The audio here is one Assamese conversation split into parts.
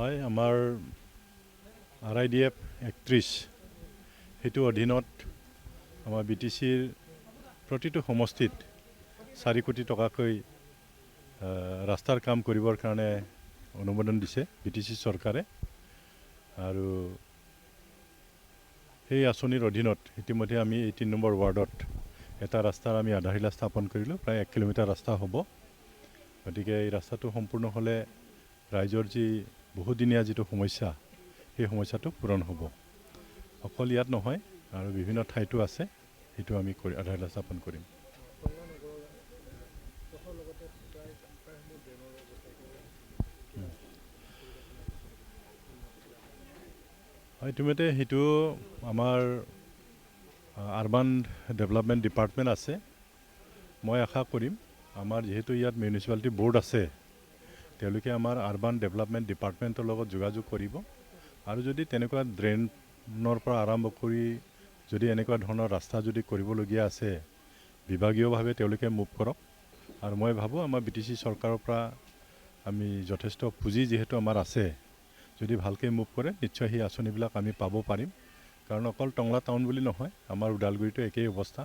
হয় আমাৰ RIDF 31 সেইটো অধীনত আমাৰ BTCৰ প্ৰতিটো সমষ্টিত 4 কোটি টকাকৈ ৰাস্তাৰ কাম কৰিবৰ কাৰণে অনুমোদন দিছে BTC চৰকাৰে আৰু সেই আঁচনিৰ অধীনত ইতিমধ্যে আমি 18 নম্বৰ ৱাৰ্ডত এটা ৰাস্তাৰ আমি আধাৰশিলা স্থাপন কৰিলোঁ প্ৰায় 1 কিলোমিটাৰ ৰাস্তা হ'ব গতিকে এই ৰাস্তাটো সম্পূৰ্ণ হ'লে ৰাইজৰ যি বহুদিনীয়া যিটো সমস্যা সেই সমস্যাটো পূৰণ হ'ব অকল ইয়াত নহয় আৰু বিভিন্ন ঠাইতো আছে সেইটো আমি আধাৰশিলা স্থাপন কৰিম ইতিমধ্যে সেইটো আমাৰ আৰবান ডেভেলপমেণ্ট ডিপাৰ্টমেণ্ট আছে মই আশা কৰিম আমাৰ যেহেতু ইয়াত মিউনিচিপালিটি বোৰ্ড আছে তেওঁলোকে আমাৰ আৰবান ডেভেলপমেণ্ট ডিপাৰ্টমেণ্টৰ লগত যোগাযোগ কৰিব আৰু যদি তেনেকুৱা ড্ৰেইনৰ পৰা আৰম্ভ কৰি যদি এনেকুৱা ধৰণৰ ৰাস্তা যদি কৰিবলগীয়া আছে বিভাগীয়ভাৱে তেওঁলোকে মুভ কৰক আৰু মই ভাবোঁ আমাৰ BTC চৰকাৰৰ পৰা আমি যথেষ্ট পুঁজি যিহেতু আমাৰ আছে যদি ভালকৈ মুভ কৰে নিশ্চয় সেই আঁচনিবিলাক আমি পাব পাৰিম কাৰণ অকল টংলা টাউন বুলি নহয় আমাৰ ওদালগুৰিতো একেই অৱস্থা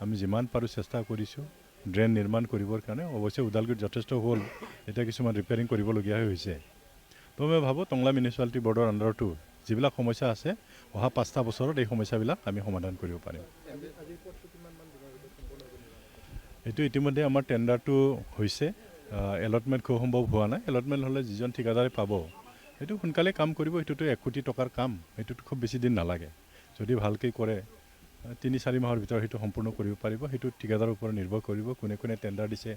আমি যিমান পাৰোঁ চেষ্টা কৰিছোঁ ড্ৰেইন নিৰ্মাণ কৰিবৰ কাৰণে অৱশ্যে ওদালগুৰিত যথেষ্ট হ'ল এতিয়া কিছুমান ৰিপেয়াৰিং কৰিবলগীয়া হৈছে তো মই ভাবোঁ টংলা মিউনিচিপালিটি বৰ্ডৰ আণ্ডাৰতো যিবিলাক সমস্যা আছে অহা 5টা বছৰত এই সমস্যাবিলাক আমি সমাধান কৰিব পাৰিম এইটো ইতিমধ্যে আমাৰ টেণ্ডাৰটো হৈছে এলটমেণ্ট খুব সম্ভৱ হোৱা নাই এলটমেণ্ট হ'লে যিজন ঠিকাদাৰে পাব সেইটো সোনকালে কাম কৰিব এইটোতো 1 কোটি টকাৰ কাম এইটোতো খুব বেছি দিন নালাগে যদি ভালকৈ কৰে 3-4 মাহৰ ভিতৰত সেইটো সম্পূৰ্ণ কৰিব পাৰিব সেইটো ঠিকাদাৰৰ ওপৰত নিৰ্ভৰ কৰিব কোনে কোনে টেণ্ডাৰ দিছে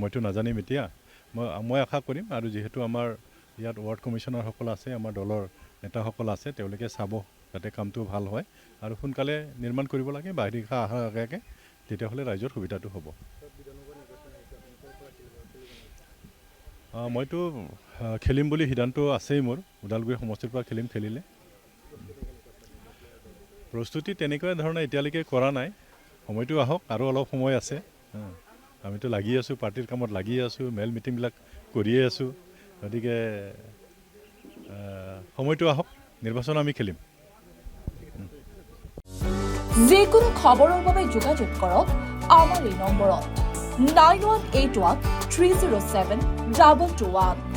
মইতো নাজানিম এতিয়া মই আশা কৰিম আৰু যিহেতু আমাৰ ইয়াত ৱাৰ্ড কমিশ্যনাৰসকল আছে আমাৰ দলৰ নেতাসকল আছে তেওঁলোকে চাব যাতে কামটো ভাল হয় আৰু সোনকালে নিৰ্মাণ কৰিব লাগে বাৰিষা অহাৰ আগে তেতিয়াহ'লে ৰাইজৰ সুবিধাটো হ'ব মইতো খেলিম বুলি সিদ্ধান্ত আছেই মোৰ ওদালগুৰি সমষ্টিৰ পৰা খেলিলে প্ৰস্তুতি তেনেকুৱা ধৰণে এতিয়ালৈকে কৰা নাই সময়টো আহক আৰু অলপ সময় আছে আমিতো লাগি আছোঁ পাৰ্টিৰ কামত লাগি আছোঁ মেল মিটিংবিলাক কৰিয়ে আছোঁ গতিকে সময়টো আহক নিৰ্বাচন আমি খেলিম যিকোনো খবৰৰ বাবে যোগাযোগ কৰক আমাৰ এই নম্বৰত 9181 307 221